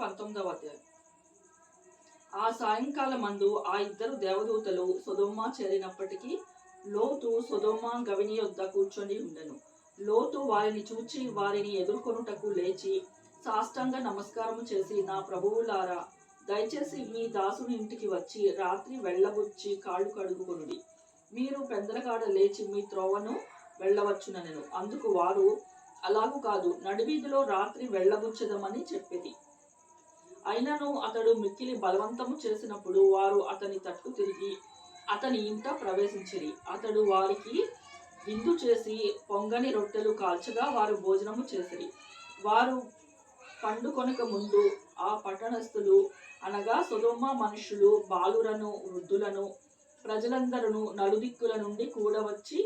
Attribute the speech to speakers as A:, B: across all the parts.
A: 19వ అధ్యాయం. ఆ సాయంకాలం మందు ఆ ఇద్దరు దేవదూతలు సొదొమ చేరినప్పటికీ లోతు సొదొమ గవిని యొద్ద కూర్చొని ఉండెను. లోతు వారిని చూచి వారిని ఎదుర్కొనుటకు లేచి సాష్టాంగ నమస్కారము చేసి, నా ప్రభువులారా, దయచేసి మీ దాసుని ఇంటికి వచ్చి రాత్రి వెళ్ళబుచ్చి కాళ్ళు కడుగుకొనుడి. మీరు పెందలకాడ లేచి మీ త్రోవను వెళ్ళవచ్చునెను. అందుకు వారు, అలాగు కాదు, నడివీధిలో రాత్రి వెళ్ళబుచ్చదమని చెప్పిరి. అయినను అతడు మిక్కిలి బలవంతము చేసినప్పుడు వారు అతని తట్టు తిరిగి అతని ఇంట ప్రవేశించిరి. అతడు వారికి విందు చేసి పొంగని రొట్టెలు కాల్చగా వారు భోజనము చేసిరి. వారు పండుకొనక ముందు ఆ పట్టణస్థులు, అనగా సొదొమ మనుష్యులు, బాలురను వృద్ధులను ప్రజలందరూ నలుదిక్కుల నుండి కూడవచ్చి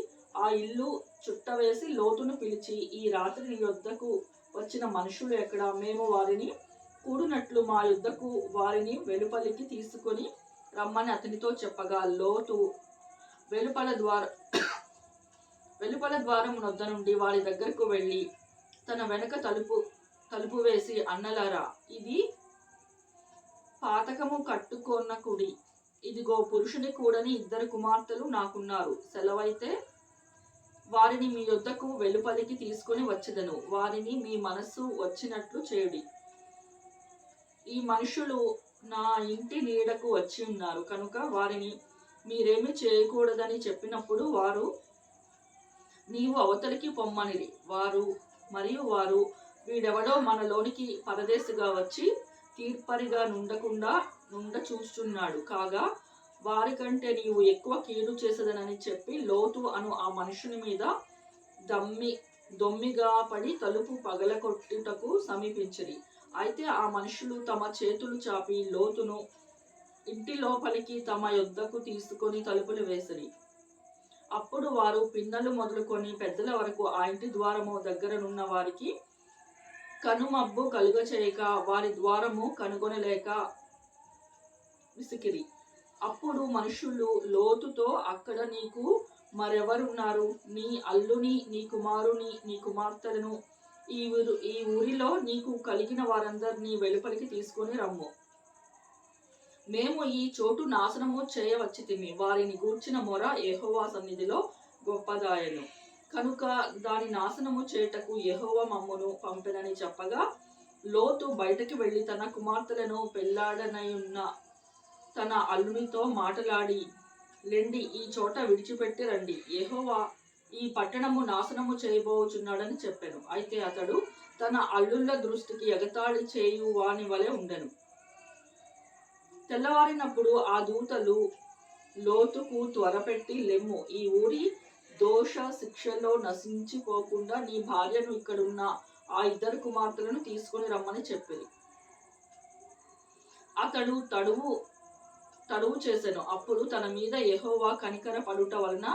A: ఆ ఇల్లు చుట్టవేసి లోతును పిలిచి, ఈ రాత్రి నీ యొద్దకు వచ్చిన మనుషులు ఎక్కడ? మేము వారిని కూడినట్లు మా యుద్ధకు వారిని వెలుపలికి తీసుకొని రమ్మని అతనితో చెప్పగా, లోతు వెలుపల ద్వారం వద్ద నుండి వారి దగ్గరకు వెళ్ళి తన వెనక తలుపు వేసి, అన్నలారా, ఇది పాతకము కట్టుకొన్న కుడి. ఇదిగో, పురుషుని కూడని 2 కుమార్తెలు నాకున్నారు. సెలవైతే వారిని మీ యొద్దకు వెలుపలికి తీసుకొని వచ్చెదను. వారిని మీ మనస్సు వచ్చినట్లు చేయుడి. ఈ మనుషులు నా ఇంటి నీడకు వచ్చి ఉన్నారు కనుక వారిని మీరేమి చేయకూడదని చెప్పినప్పుడు వారు, నీవు అవతలికి పొమ్మనిరి. వారు వీడెవడో మనలోనికి పరదేశిగా వచ్చి తీర్పరిగా నుండ చూస్తున్నాడు కాగా వారికంటే నీవు ఎక్కువ కీడు చేసేదనని చెప్పి లోతు అను ఆ మనుషుని మీద దొమ్మిగా పడి తలుపు పగలగొట్టుటకు సమీపించిరి. అయితే ఆ మనుషులు తమ చేతులు చాపి లోతును ఇంటి లోపలికి తమ యొద్దకు తీసుకొని తలుపులు వేసిరి. అప్పుడు వారు పిన్నలు మొదలుకొని పెద్దల వరకు ఆ ఇంటి ద్వారము దగ్గరనున్న వారికి కనుమబ్బు కలుగచేయక వారి ద్వారము కనుగొనలేక విసికిరి. అప్పుడు మనుషులు లోతుతో, అక్కడ నీకు మరెవరున్నారు? నీ అల్లుని, నీ కుమారుని, నీ కుమార్తెలను, ఈ ఊరిలో నీకు కలిగిన వారందరినీ వెలుపలికి తీసుకొని రమ్ము. మేము ఈ చోటు నాశనము చేయవచ్చితిమి. వారిని గూర్చిన మొర యెహోవా సన్నిధిలో గొప్పదాయెను కనుక దాని నాశనము చేయుటకు యెహోవా మమ్మును పంపెనని చెప్పగా, లోతు బయటకి వెళ్ళి తన కుమార్తెలను పెళ్లాడనయున్న తన అల్లునితో మాటలాడి, లెండి, ఈ చోట విడిచిపెట్టి రండి, యెహోవా ఈ పట్టణము నాశనము చేయబోచున్నాడని చెప్పెను. అయితే అతడు తన అల్లుళ్ళ దృష్టికి ఎగతాళి చేయు వాని వలె ఉండెను. తెల్లవారినప్పుడు ఆ దూతలు లోతుకు త్వరపెట్టి, లెమ్ము, ఈ ఊరి దోష శిక్షలో నశించిపోకుండా నీ భార్యను, ఇక్కడున్న ఆ 2 కుమార్తెలను తీసుకొని రమ్మని చెప్పిరి. అతడు తడువు చేసెను. అప్పుడు తన మీద యెహోవా కనికర పడుట వలన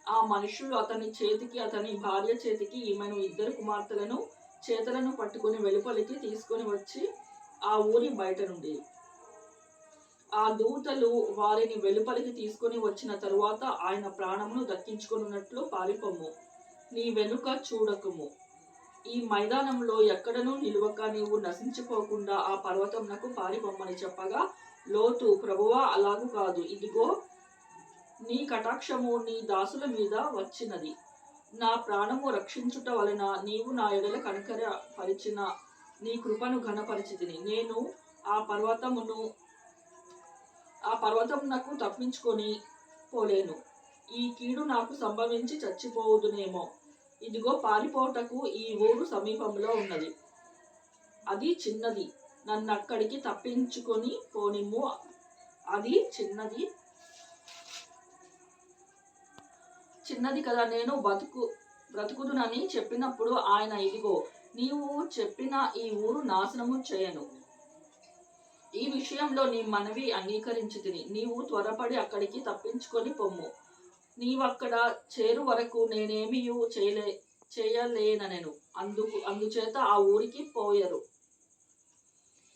A: ఆ మనుషులు అతని చేతికి అతని భార్య చేతికి ఈమెను 2 కుమార్తెలను చేతులను పట్టుకుని వెలుపలికి తీసుకొని వచ్చి ఆ ఊరి బయట నుండి ఆ దూతలు వారిని వెలుపలికి తీసుకొని వచ్చిన తరువాత, ఆయన ప్రాణమును దక్కించుకొనున్నట్లు పారిపొమ్ము, నీ వెనుక చూడకుము. ఈ మైదానంలో ఎక్కడనూ నిలువక నీవు నశించిపోకుండా ఆ పర్వతమునకు పారిపొమ్మని చెప్పగా, లోతు, ప్రభువా, అలాగు కాదు, ఇదిగో, నీ కటాక్షము నీ దాసుల మీద వచ్చినది. నా ప్రాణము రక్షించుట వలన నీవు నా ఎడల కనికర పరిచిన నీ కృపను ఘనపరిచితిని. నేను ఆ పర్వతమునకు తప్పించుకొని పోలేను. ఈ కీడు నాకు సంభవించి చచ్చిపోవుదునేమో. ఇదిగో, పారిపోటకు ఈ ఊరు సమీపంలో ఉన్నది. అది చిన్నది. నన్నక్కడికి తప్పించుకొని పోనిమ్ము. అది చిన్నది కదా, నేను బ్రతుకుదునని చెప్పినప్పుడు ఆయన, ఇదిగో, నీవు చెప్పిన ఈ ఊరు నాశనము చేయను. ఈ విషయంలో నీ మనవి అంగీకరించితిని. నీవు త్వరపడి అక్కడికి తప్పించుకొని పొమ్ము. నీవక్కడ చేరు వరకు నేనేమియూ చేయలేనెను. అందుచేత ఆ ఊరికి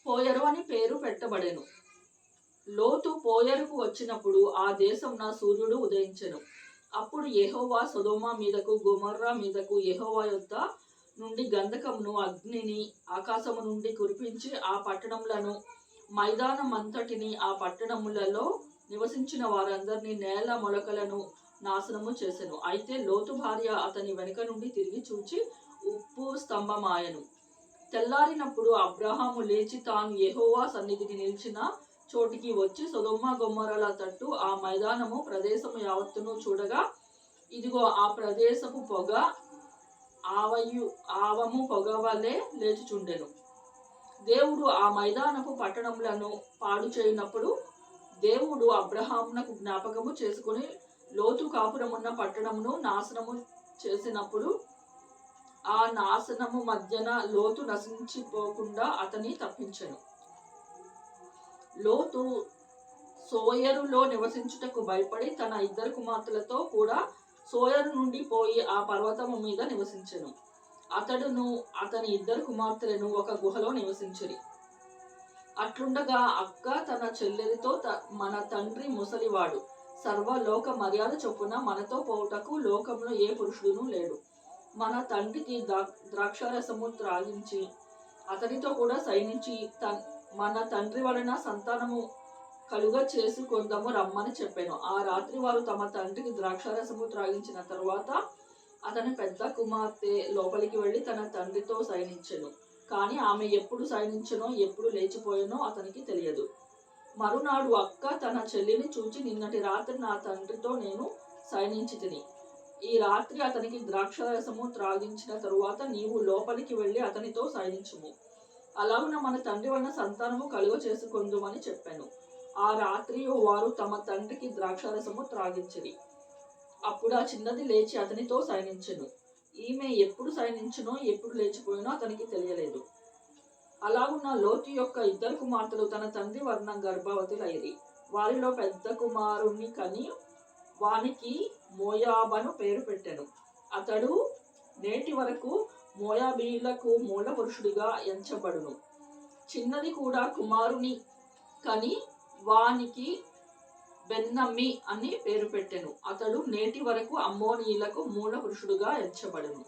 A: పోయరు అని పేరు పెట్టబడెను. లోతు పోయరుకు వచ్చినప్పుడు ఆ దేశమున సూర్యుడు ఉదయించెను. అప్పుడు యెహోవా సొదొమ మీదకు గొమొర్రా మీదకు యెహోవా యొద్ద నుండి గంధకమును అగ్నిని ఆకాశము నుండి కురిపించి ఆ పట్టణములను మైదానం అంతటిని ఆ పట్టణములలో నివసించిన వారందరినీ నేల మొలకలను నాశనము చేసెను. అయితే లోతు భార్య అతని వెనుక నుండి తిరిగి చూచి ఉప్పు స్తంభమాయెను. తెల్లారినప్పుడు అబ్రహాము లేచి తాను యెహోవా సన్నిధిని నిలిచిన చోటికి వచ్చి సొదొమ గొమొర్రాల తట్టు ఆ మైదానము ప్రదేశము యావత్తును చూడగా, ఇదిగో ఆ ప్రదేశపు పొగ ఆవము పొగవలే లేచుచుండెను. దేవుడు ఆ మైదానపు పట్టణములను పాడు చేయనప్పుడు దేవుడు అబ్రహామునకు జ్ఞాపకము చేసుకుని లోతు కాపురమున్న పట్టణమును నాశనము చేసినప్పుడు ఆ నాశనము మధ్యన లోతు నశించిపోకుండా అతని తప్పించెను. లోతు సోయరులో నివసించుటకు భయపడి తన ఇద్దరు కుమార్తెలతో కూడా సోయరు నుండి పోయి ఆ పర్వతము మీద నివసించెను. అతడును అతని ఇద్దరు కుమార్తెలను ఒక గుహలో నివసించిరి. అట్లుండగా అక్క తన చెల్లెలితో, మన తండ్రి ముసలివాడు, సర్వలోక మర్యాద చొప్పున మనతో పోవుటకు లోకంలో ఏ పురుషుడును లేడు. మన తండ్రికి ద్రాక్షారసము త్రాగించి అతనితో కూడా శయనించి మన తండ్రి వలన సంతానము కలుగ చేసుకొందము రమ్మని చెప్పాను. ఆ రాత్రి వారు తమ తండ్రికి ద్రాక్షారసము త్రాగించిన తరువాత అతని పెద్ద కుమార్తె లోపలికి వెళ్ళి తన తండ్రితో శయనించెను. కానీ ఆమె ఎప్పుడు శయనించెనో ఎప్పుడు లేచిపోయానో అతనికి తెలియదు. మరునాడు అక్క తన చెల్లిని చూచి, నిన్నటి రాత్రి నా తండ్రితో నేను శయనించితిని. ఈ రాత్రి అతనికి ద్రాక్షారసము త్రాగించిన తరువాత నీవు లోపలికి వెళ్ళి అతనితో శయనించుము. అలాగున మన తండ్రి వలన సంతానము కలుగ చేసుకొందుమని చెప్పాను. ఆ రాత్రి వారు తమ తండ్రికి ద్రాక్షారసము త్రాగించిరి. అప్పుడు ఆ చిన్నది లేచి అతనితో శయనించెను. ఈమె ఎప్పుడు శయనించునో ఎప్పుడు లేచిపోయినో అతనికి తెలియలేదు. అలాగున్న లోతు యొక్క ఇద్దరు కుమార్తెలు తన తండ్రి వలన గర్భవతులైరి. వారిలో పెద్ద కుమారుణ్ణి కని వానికి మోయాబను పేరు పెట్టెను. అతడు నేటి వరకు మోయాబీయులకు మూల పురుషుడిగా ఎంచబడును. చిన్నది కూడా కుమారుని కని వానికి బెన్నమ్మి అని పేరు పెట్టెను. అతడు నేటి వరకు అమ్మోనీయులకు మూల పురుషుడుగా ఎంచబడును.